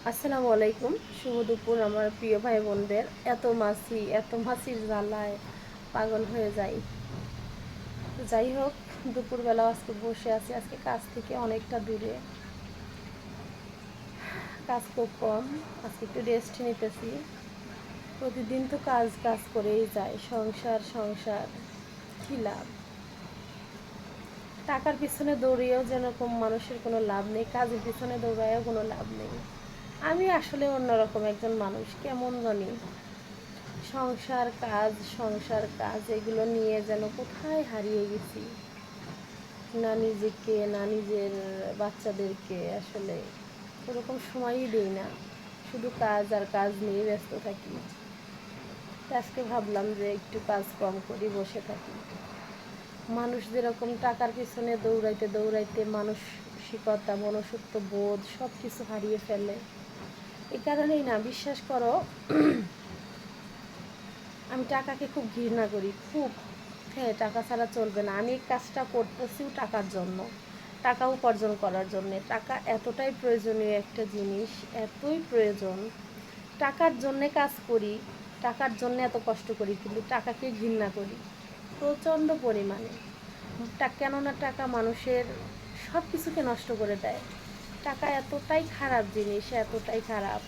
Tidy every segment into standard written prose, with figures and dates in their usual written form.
আসসালামু আলাইকুম। শুভ দুপুর আমার প্রিয় ভাই বোনদের। এত মাছির জ্বালায় পাগল হয়ে যাই। তো যাই হোক, দুপুরবেলা আজকে বসে আছি, আজকে কাজ থেকে অনেকটা দূরে, কাজ খুব কম। আজকে একটু রেস্ট নিতেছি। প্রতিদিন তো কাজ কাজ করেই যায়, সংসার সংসার, কী লাভ? টাকার পিছনে দৌড়িয়েও যেরকম মানুষের কোনো লাভ নেই, কাজের পিছনে দৌড়ায়ও কোনো লাভ নেই। আমি আসলে অন্যরকম একজন মানুষ, কেমন জানি সংসার কাজ এগুলো নিয়ে যেন কোথায় হারিয়ে গেছি। না নিজেকে, না নিজের বাচ্চাদেরকে আসলে ওরকম সময়ই দিই না, শুধু কাজ আর কাজ নিয়ে ব্যস্ত থাকি। তো আজকে ভাবলাম যে একটু কাজ কম করি, বসে থাকি। মানুষ যেরকম টাকার পিছনে দৌড়াইতে দৌড়াইতে মানসিকতা, মনুষ্যত্ব বোধ সব কিছু হারিয়ে ফেলে। এই কারণেই না, বিশ্বাস করো, আমি টাকাকে খুব ঘৃণা করি, খুব। হ্যাঁ, টাকা ছাড়া চলবে না। আমি এই কাজটা করতেছিও টাকার জন্য, টাকা উপার্জন করার জন্যে। টাকা এতটাই প্রয়োজনীয় একটা জিনিস, এতই প্রয়োজন। টাকার জন্যে কাজ করি, টাকার জন্যে এত কষ্ট করি, কিন্তু টাকাকে ঘৃণা করি প্রচণ্ড পরিমাণে। কেননা টাকা মানুষের সব কিছুকে নষ্ট করে দেয়। টাকা এতটাই খারাপ জিনিস, এতটাই খারাপ।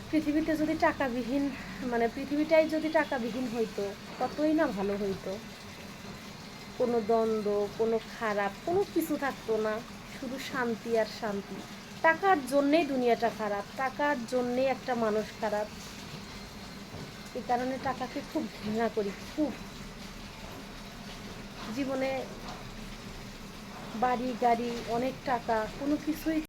পৃথিবীতে যদি টাকাবিহীন, মানে পৃথিবীটাই যদি টাকাবিহীন হইতো, কতই না ভালো হইতো। কোনো দ্বন্দ্ব, কোনো খারাপ, কোনো কিছু থাকতো না, শুধু শান্তি আর শান্তি। টাকার জন্যেই দুনিয়াটা খারাপ, টাকার জন্যেই একটা মানুষ খারাপ। এই কারণে টাকাকে খুব ঘৃণা করি, খুব। জীবনে বাড়ি গাড়ি, অনেক টাকা, কোনো কিছুই